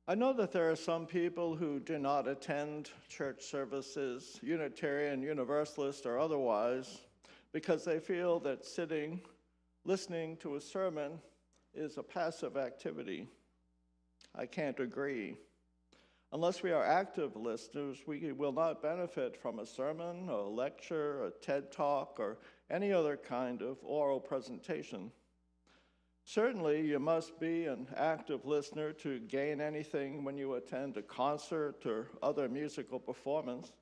I know that there are some people who do not attend church services, Unitarian, Universalist, or otherwise, because they feel that sitting, listening to a sermon is a passive activity. I can't agree. Unless we are active listeners, we will not benefit from a sermon, a lecture, a TED Talk, or any other kind of oral presentation. Certainly, you must be an active listener to gain anything when you attend a concert or other musical performance.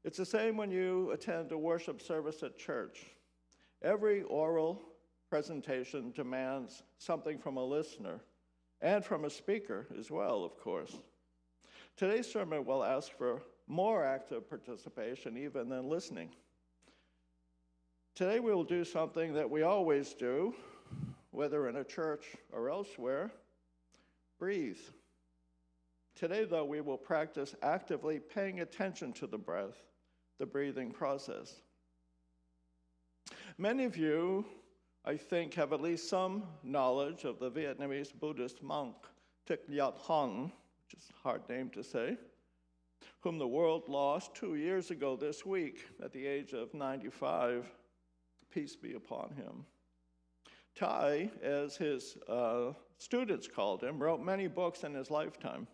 It's the same when you attend a worship service at church. Every oral presentation demands something from a listener and from a speaker as well, of course. Today's sermon will ask for more active participation even than listening. Today we will do something that we always do, whether in a church or elsewhere: breathe. Today, though, we will practice actively paying attention to the breath, the breathing process. Many of you, I think, have at least some knowledge of the Vietnamese Buddhist monk Thich Nhat Hanh, which is a hard name to say, whom the world lost 2 years ago this week at the age of 95. Peace be upon him. Thai, as his students called him, wrote many books in his lifetime,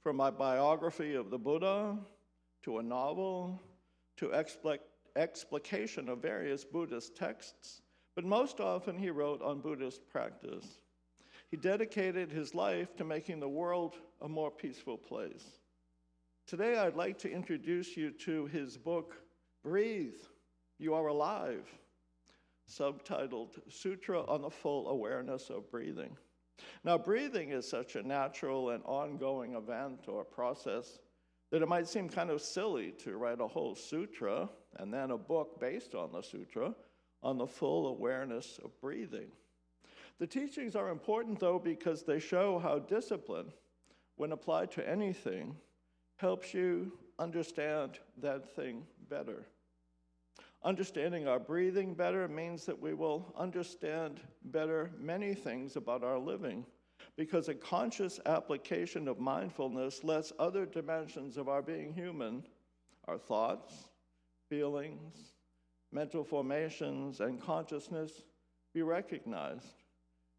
from a biography of the Buddha, to a novel, to explication of various Buddhist texts, but most often he wrote on Buddhist practice. He dedicated his life to making the world a more peaceful place. Today I'd like to introduce you to his book, Breathe, You Are Alive, subtitled Sutra on the Full Awareness of Breathing. Now, breathing is such a natural and ongoing event or process that it might seem kind of silly to write a whole sutra and then a book based on the sutra on the full awareness of breathing. The teachings are important, though, because they show how discipline, when applied to anything, helps you understand that thing better. Understanding our breathing better means that we will understand better many things about our living, because a conscious application of mindfulness lets other dimensions of our being human, our thoughts, feelings, mental formations, and consciousness, be recognized.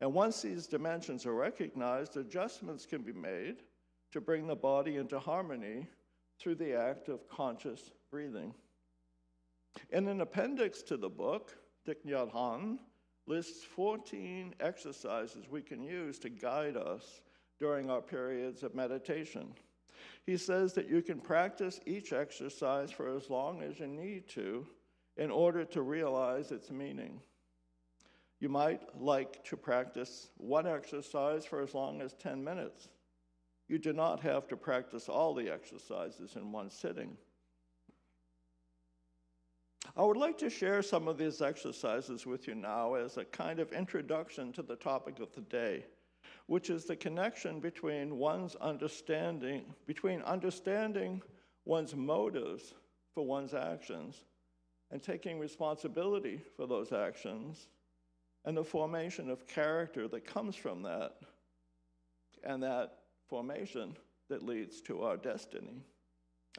And once these dimensions are recognized, adjustments can be made to bring the body into harmony through the act of conscious breathing. In an appendix to the book, Thich Nhat Hanh lists 14 exercises we can use to guide us during our periods of meditation. He says that you can practice each exercise for as long as you need to in order to realize its meaning. You might like to practice one exercise for as long as 10 minutes. You do not have to practice all the exercises in one sitting. I would like to share some of these exercises with you now as a kind of introduction to the topic of the day, which is the connection between understanding one's motives for one's actions and taking responsibility for those actions, and the formation of character that comes from that, and that formation that leads to our destiny.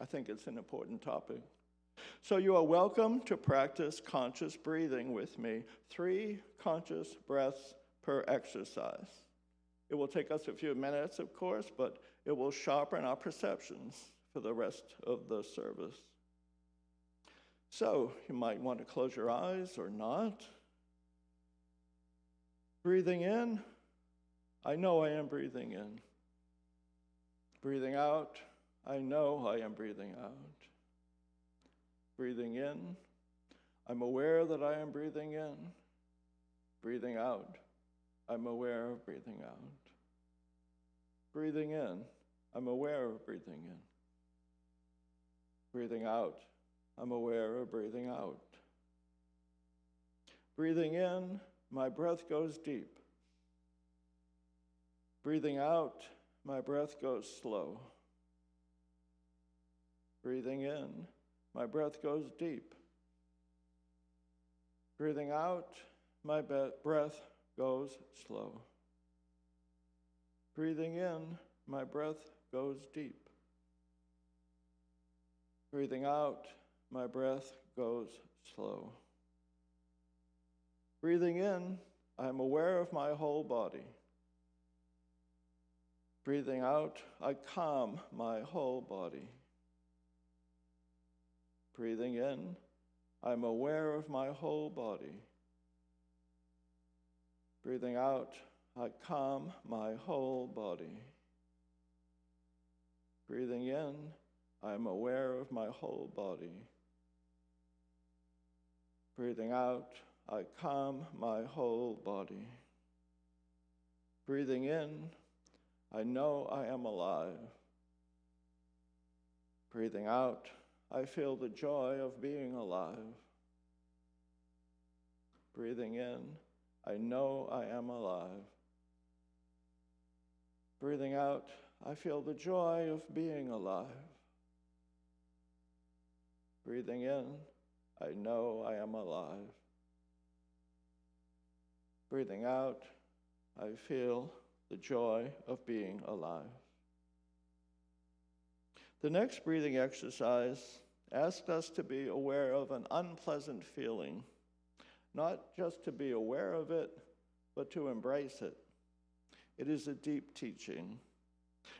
I think it's an important topic. So you are welcome to practice conscious breathing with me, 3 conscious breaths per exercise. It will take us a few minutes, of course, but it will sharpen our perceptions for the rest of the service. So you might want to close your eyes or not. Breathing in, I know I am breathing in. Breathing out, I know I am breathing out. Breathing in, I'm aware that I am breathing in. Breathing out, I'm aware of breathing out. Breathing in, I'm aware of breathing in. Breathing out, I'm aware of breathing out. Breathing in, my breath goes deep. Breathing out, my breath goes slow. Breathing in, my breath goes deep. Breathing out, my breath goes slow. Breathing in, my breath goes deep. Breathing out, my breath goes slow. Breathing in, I'm aware of my whole body. Breathing out, I calm my whole body. Breathing in, I'm aware of my whole body. Breathing out, I calm my whole body. Breathing in, I'm aware of my whole body. Breathing out, I calm my whole body. Breathing in, I know I am alive. Breathing out, I feel the joy of being alive. Breathing in, I know I am alive. Breathing out, I feel the joy of being alive. Breathing in, I know I am alive. Breathing out, I feel the joy of being alive. The next breathing exercise asks us to be aware of an unpleasant feeling, not just to be aware of it, but to embrace it. It is a deep teaching.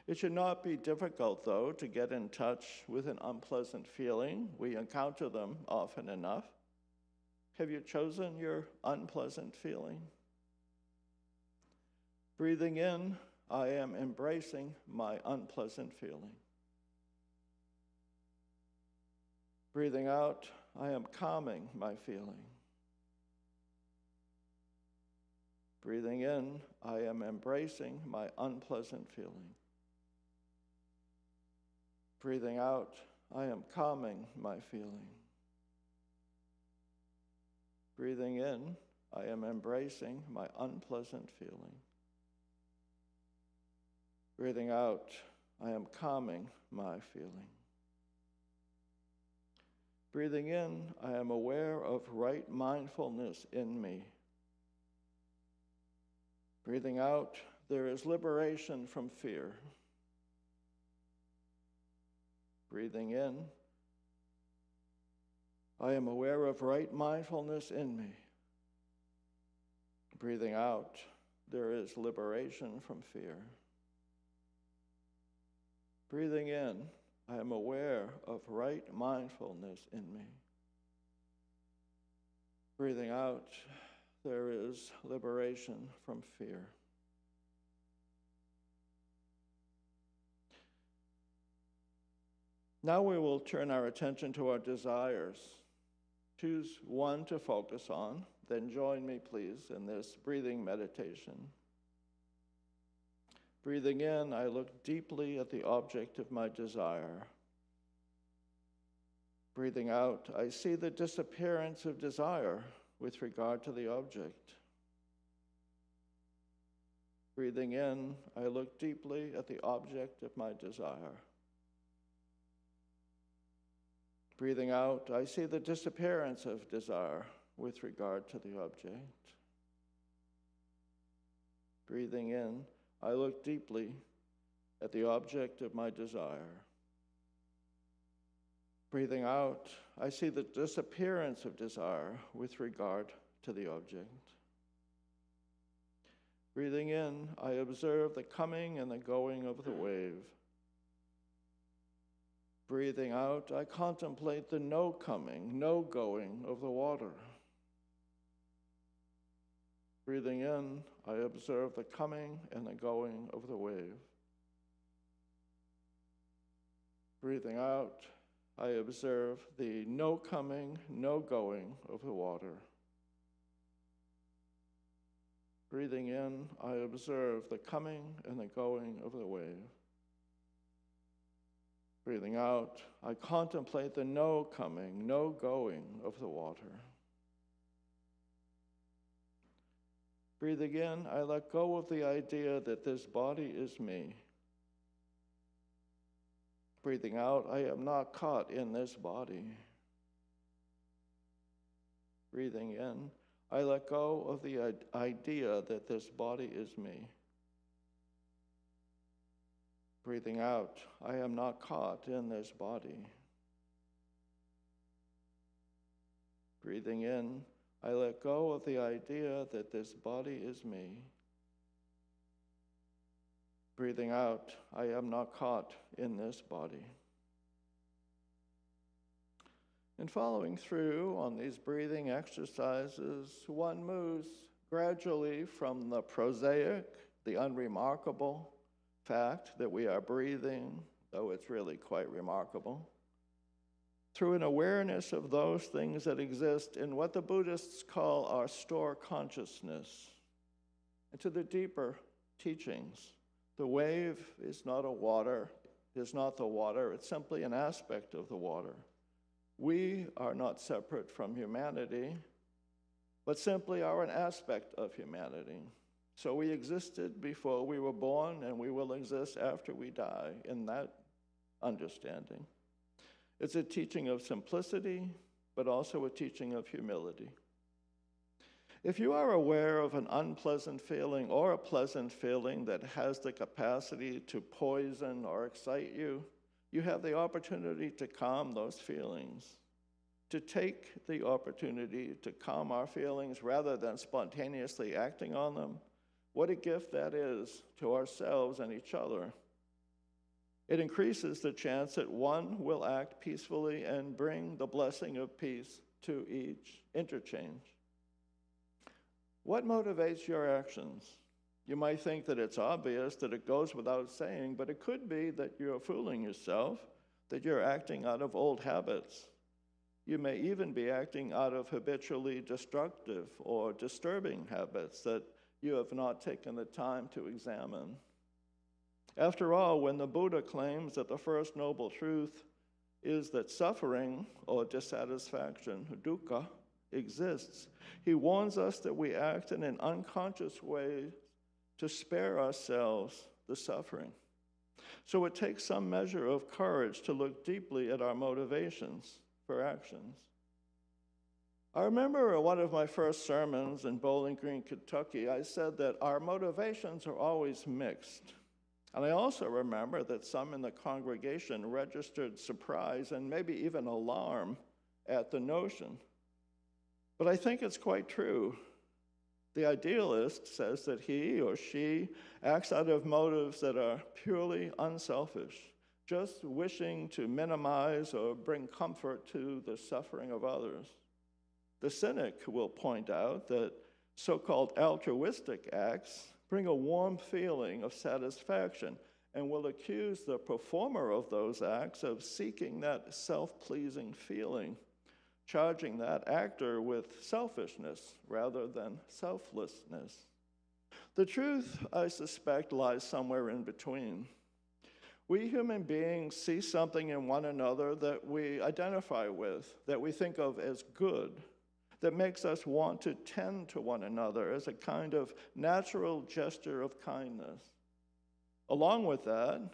It should not be difficult, though, to get in touch with an unpleasant feeling. We encounter them often enough. Have you chosen your unpleasant feeling? Breathing in, I am embracing my unpleasant feeling. Breathing out, I am calming my feeling. Breathing in, I am embracing my unpleasant feeling. Breathing out, I am calming my feeling. Breathing in, I am embracing my unpleasant feeling. Breathing out, I am calming my feeling. Breathing in, I am aware of right mindfulness in me. Breathing out, there is liberation from fear. Breathing in, I am aware of right mindfulness in me. Breathing out, there is liberation from fear. Breathing in, I am aware of right mindfulness in me. Breathing out, there is liberation from fear. Now we will turn our attention to our desires. Choose one to focus on, then join me, please, in this breathing meditation. Breathing in, I look deeply at the object of my desire. Breathing out, I see the disappearance of desire with regard to the object. Breathing in, I look deeply at the object of my desire. Breathing out, I see the disappearance of desire with regard to the object. Breathing in, I look deeply at the object of my desire. Breathing out, I see the disappearance of desire with regard to the object. Breathing in, I observe the coming and the going of the wave. Breathing out, I contemplate the no coming, no going of the water. Breathing in, I observe the coming and the going of the wave. Breathing out, I observe the no coming, no going of the water. Breathing in, I observe the coming and the going of the wave. Breathing out, I contemplate the no coming, no going of the water. Breathing in, I let go of the idea that this body is me. Breathing out, I am not caught in this body. Breathing in, I let go of the idea that this body is me. Breathing out, I am not caught in this body. Breathing in, I let go of the idea that this body is me. Breathing out, I am not caught in this body. In following through on these breathing exercises, one moves gradually from the prosaic, the unremarkable fact that we are breathing, though it's really quite remarkable, through an awareness of those things that exist in what the Buddhists call our store consciousness, and to the deeper teachings. The wave is not the water, it's simply an aspect of the water. We are not separate from humanity, but simply are an aspect of humanity. So we existed before we were born, and we will exist after we die in that understanding. It's a teaching of simplicity, but also a teaching of humility. If you are aware of an unpleasant feeling or a pleasant feeling that has the capacity to poison or excite you, you have the opportunity to calm those feelings, to take the opportunity to calm our feelings rather than spontaneously acting on them. What a gift that is to ourselves and each other. It increases the chance that one will act peacefully and bring the blessing of peace to each interchange. What motivates your actions? You might think that it's obvious, that it goes without saying, but it could be that you're fooling yourself, that you're acting out of old habits. You may even be acting out of habitually destructive or disturbing habits that you have not taken the time to examine. After all, when the Buddha claims that the first noble truth is that suffering or dissatisfaction, dukkha, exists, he warns us that we act in an unconscious way to spare ourselves the suffering. So it takes some measure of courage to look deeply at our motivations for actions. I remember in one of my first sermons in Bowling Green, Kentucky, I said that our motivations are always mixed. And I also remember that some in the congregation registered surprise and maybe even alarm at the notion. But I think it's quite true. The idealist says that he or she acts out of motives that are purely unselfish, just wishing to minimize or bring comfort to the suffering of others. The cynic will point out that so-called altruistic acts bring a warm feeling of satisfaction and will accuse the performer of those acts of seeking that self-pleasing feeling, charging that actor with selfishness rather than selflessness. The truth, I suspect, lies somewhere in between. We human beings see something in one another that we identify with, that we think of as good, that makes us want to tend to one another as a kind of natural gesture of kindness. Along with that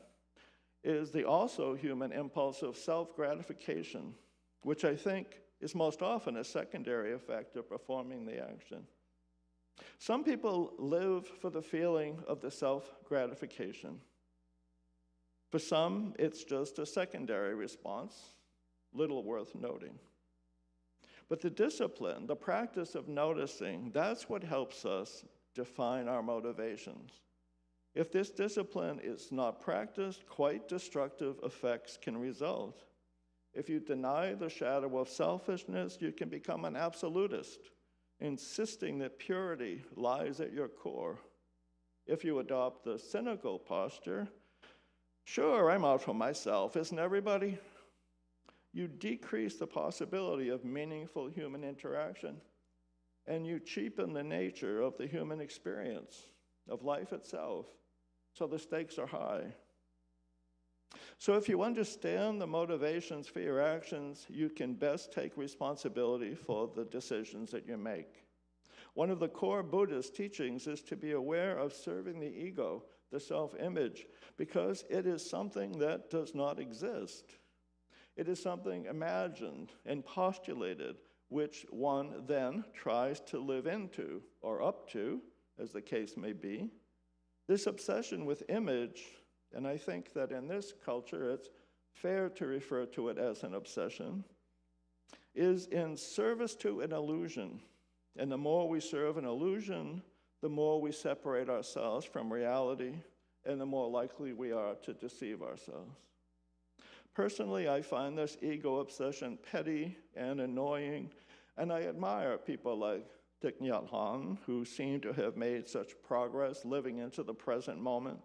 is the also human impulse of self-gratification, which I think is most often a secondary effect of performing the action. Some people live for the feeling of the self-gratification. For some, it's just a secondary response, little worth noting. But the discipline, the practice of noticing, that's what helps us define our motivations. If this discipline is not practiced, quite destructive effects can result. If you deny the shadow of selfishness, you can become an absolutist, insisting that purity lies at your core. If you adopt the cynical posture, sure, I'm out for myself, isn't everybody? You decrease the possibility of meaningful human interaction, and you cheapen the nature of the human experience, of life itself, so the stakes are high. So if you understand the motivations for your actions, you can best take responsibility for the decisions that you make. One of the core Buddhist teachings is to be aware of serving the ego, the self-image, because it is something that does not exist. It is something imagined and postulated, which one then tries to live into or up to, as the case may be. This obsession with image and I think that in this culture it's fair to refer to it as an obsession, is in service to an illusion. And the more we serve an illusion, the more we separate ourselves from reality, and the more likely we are to deceive ourselves. Personally, I find this ego obsession petty and annoying, and I admire people like Thich Nhat Hanh, who seem to have made such progress living into the present moment,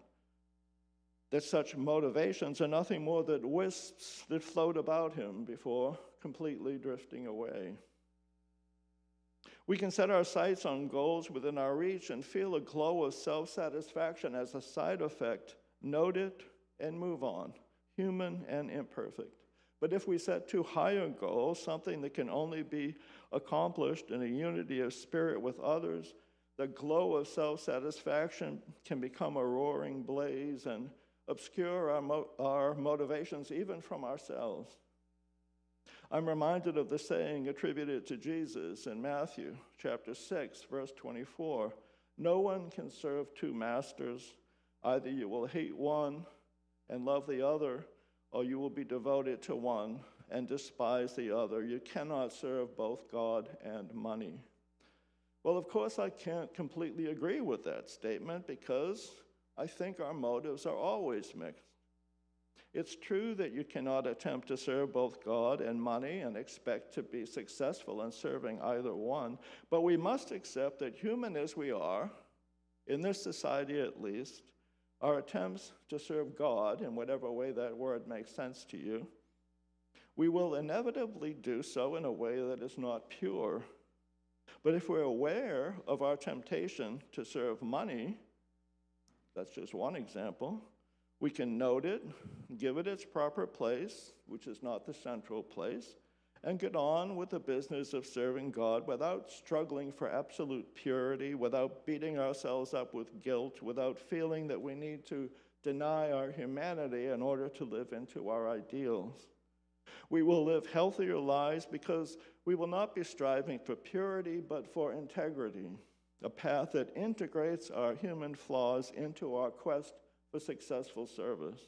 that such motivations are nothing more than wisps that float about him before completely drifting away. We can set our sights on goals within our reach and feel a glow of self-satisfaction as a side effect, note it, and move on, human and imperfect. But if we set too high a goal, something that can only be accomplished in a unity of spirit with others, the glow of self-satisfaction can become a roaring blaze and obscure our motivations even from ourselves. I'm reminded of the saying attributed to Jesus in Matthew chapter 6, verse 24. No one can serve two masters. Either you will hate one and love the other, or you will be devoted to one and despise the other. You cannot serve both God and money. Well, of course, I can't completely agree with that statement because I think our motives are always mixed. It's true that you cannot attempt to serve both God and money and expect to be successful in serving either one, but we must accept that human as we are, in this society at least, our attempts to serve God, in whatever way that word makes sense to you, we will inevitably do so in a way that is not pure. But if we're aware of our temptation to serve money, that's just one example, we can note it, give it its proper place, which is not the central place, and get on with the business of serving God without struggling for absolute purity, without beating ourselves up with guilt, without feeling that we need to deny our humanity in order to live into our ideals. We will live healthier lives because we will not be striving for purity, but for integrity, a path that integrates our human flaws into our quest for successful service.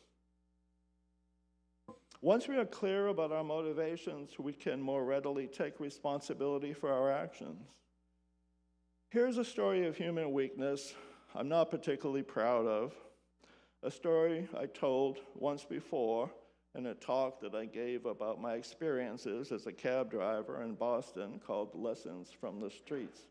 Once we are clear about our motivations, we can more readily take responsibility for our actions. Here's a story of human weakness I'm not particularly proud of, a story I told once before in a talk that I gave about my experiences as a cab driver in Boston called Lessons from the Streets.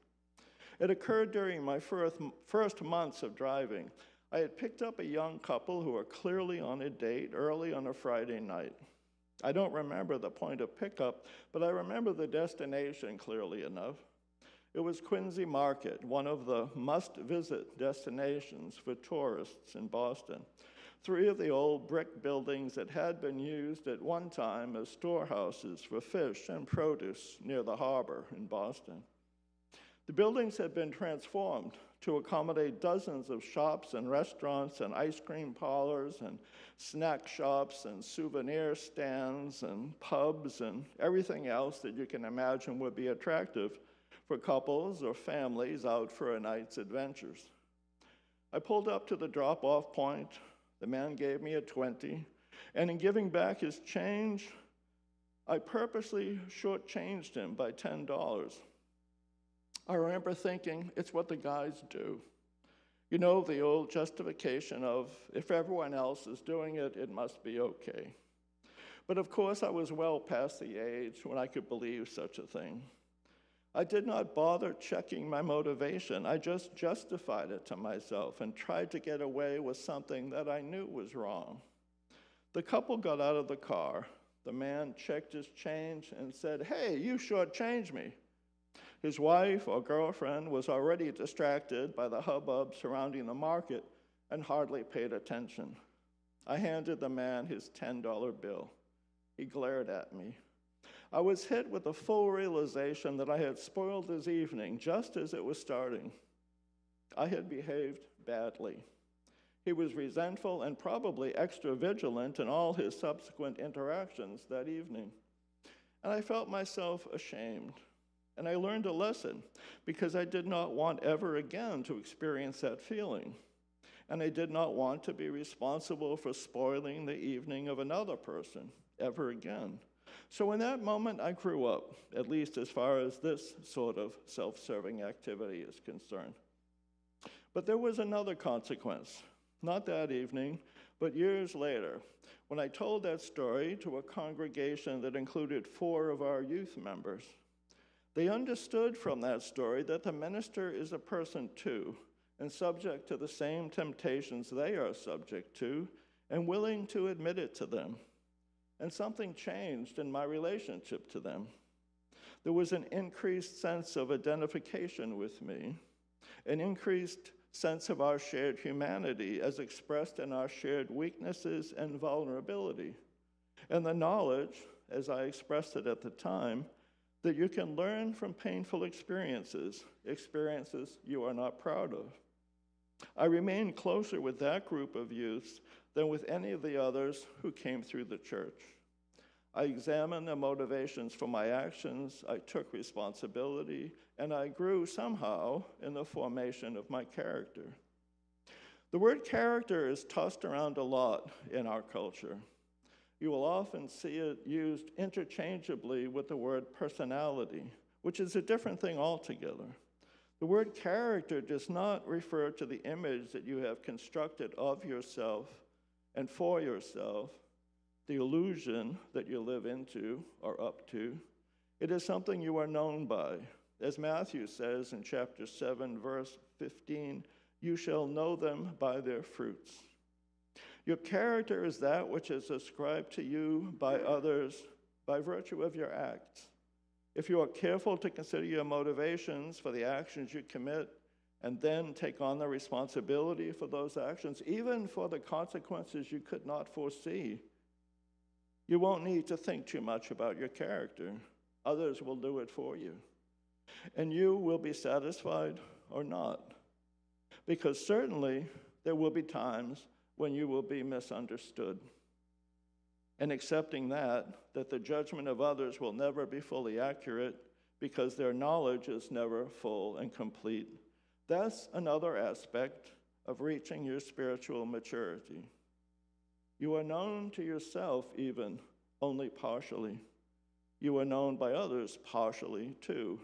It occurred during my first months of driving. I had picked up a young couple who were clearly on a date early on a Friday night. I don't remember the point of pickup, but I remember the destination clearly enough. It was Quincy Market, one of the must-visit destinations for tourists in Boston. 3 of the old brick buildings that had been used at one time as storehouses for fish and produce near the harbor in Boston. The buildings had been transformed to accommodate dozens of shops and restaurants and ice cream parlors and snack shops and souvenir stands and pubs and everything else that you can imagine would be attractive for couples or families out for a night's adventures. I pulled up to the drop-off point. The man gave me a 20, and in giving back his change, I purposely shortchanged him by $10. I remember thinking, it's what the guys do. You know, the old justification of, if everyone else is doing it, it must be okay. But of course, I was well past the age when I could believe such a thing. I did not bother checking my motivation. I just justified it to myself and tried to get away with something that I knew was wrong. The couple got out of the car. The man checked his change and said, "Hey, you shortchanged me." His wife or girlfriend was already distracted by the hubbub surrounding the market and hardly paid attention. I handed the man his $10 bill. He glared at me. I was hit with the full realization that I had spoiled his evening just as it was starting. I had behaved badly. He was resentful and probably extra vigilant in all his subsequent interactions that evening. And I felt myself ashamed. And I learned a lesson because I did not want ever again to experience that feeling. and I did not want to be responsible for spoiling the evening of another person ever again. So in that moment, I grew up, at least as far as this sort of self-serving activity is concerned. But there was another consequence, not that evening, but years later, when I told that story to a congregation that included 4 of our youth members. They understood from that story that the minister is a person too, and subject to the same temptations they are subject to, and willing to admit it to them. And something changed in my relationship to them. There was an increased sense of identification with me, an increased sense of our shared humanity as expressed in our shared weaknesses and vulnerability, and the knowledge, as I expressed it at the time, that you can learn from painful experiences you are not proud of. I remained closer with that group of youths than with any of the others who came through the church. I examined the motivations for my actions, I took responsibility, and I grew somehow in the formation of my character. The word character is tossed around a lot in our culture. You will often see it used interchangeably with the word personality, which is a different thing altogether. The word character does not refer to the image that you have constructed of yourself and for yourself, the illusion that you live into or up to. It is something you are known by. As Matthew says in chapter 7, verse 15, you shall know them by their fruits. Your character is that which is ascribed to you by others by virtue of your acts. If you are careful to consider your motivations for the actions you commit and then take on the responsibility for those actions, even for the consequences you could not foresee, you won't need to think too much about your character. Others will do it for you. And you will be satisfied or not. Because certainly there will be times when you will be misunderstood. And accepting that the judgment of others will never be fully accurate because their knowledge is never full and complete. That's another aspect of reaching your spiritual maturity. You are known to yourself even only partially. You are known by others partially too.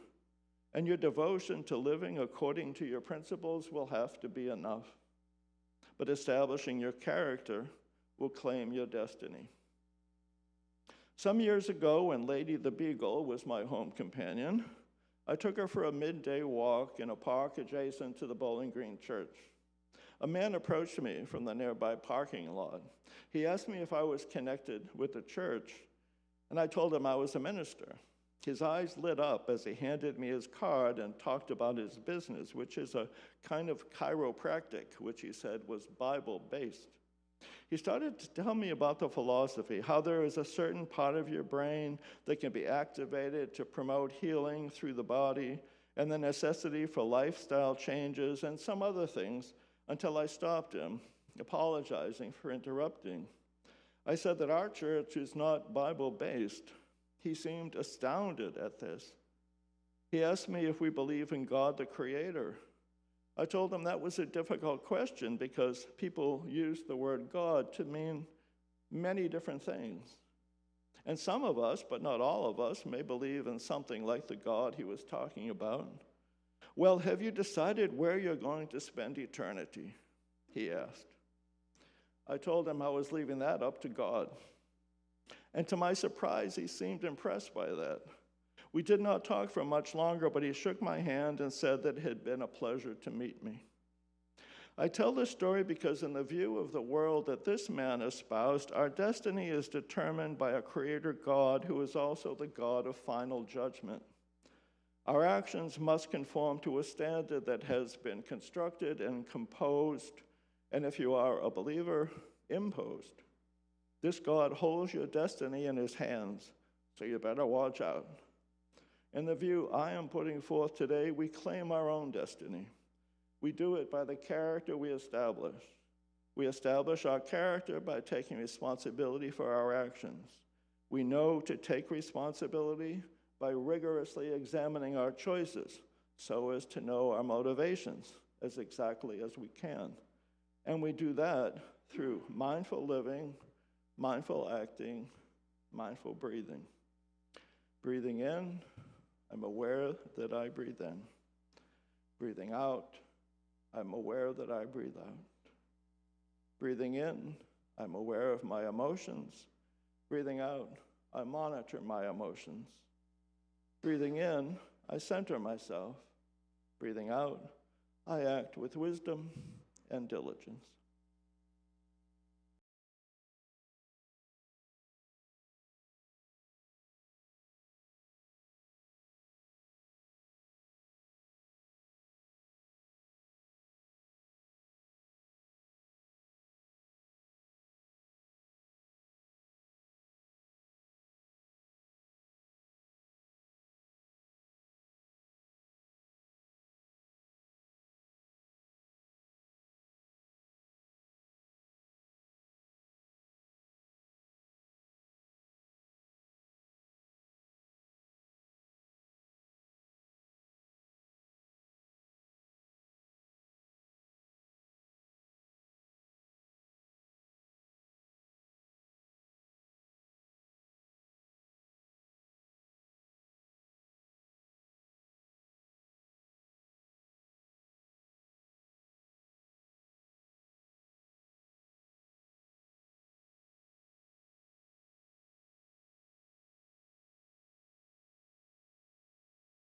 And your devotion to living according to your principles will have to be enough. But establishing your character will claim your destiny. Some years ago, when Lady the Beagle was my home companion, I took her for a midday walk in a park adjacent to the Bowling Green Church. A man approached me from the nearby parking lot. He asked me if I was connected with the church, and I told him I was a minister. His eyes lit up as he handed me his card and talked about his business, which is a kind of chiropractic, which he said was Bible-based. He started to tell me about the philosophy, how there is a certain part of your brain that can be activated to promote healing through the body, and the necessity for lifestyle changes and some other things, until I stopped him, apologizing for interrupting. I said that our church is not Bible-based. He seemed astounded at this. He asked me if we believe in God the Creator. I told him that was a difficult question because people use the word God to mean many different things. And some of us, but not all of us, may believe in something like the God he was talking about. Well, have you decided where you're going to spend eternity? He asked. I told him I was leaving that up to God. And to my surprise, he seemed impressed by that. We did not talk for much longer, but he shook my hand and said that it had been a pleasure to meet me. I tell this story because in the view of the world that this man espoused, our destiny is determined by a creator God who is also the God of final judgment. Our actions must conform to a standard that has been constructed and composed, and if you are a believer, imposed. This God holds your destiny in his hands, so you better watch out. In the view I am putting forth today, we claim our own destiny. We do it by the character we establish. We establish our character by taking responsibility for our actions. We know to take responsibility by rigorously examining our choices so as to know our motivations as exactly as we can. And we do that through mindful living, mindful acting, mindful breathing. Breathing in, I'm aware that I breathe in. Breathing out, I'm aware that I breathe out. Breathing in, I'm aware of my emotions. Breathing out, I monitor my emotions. Breathing in, I center myself. Breathing out, I act with wisdom and diligence.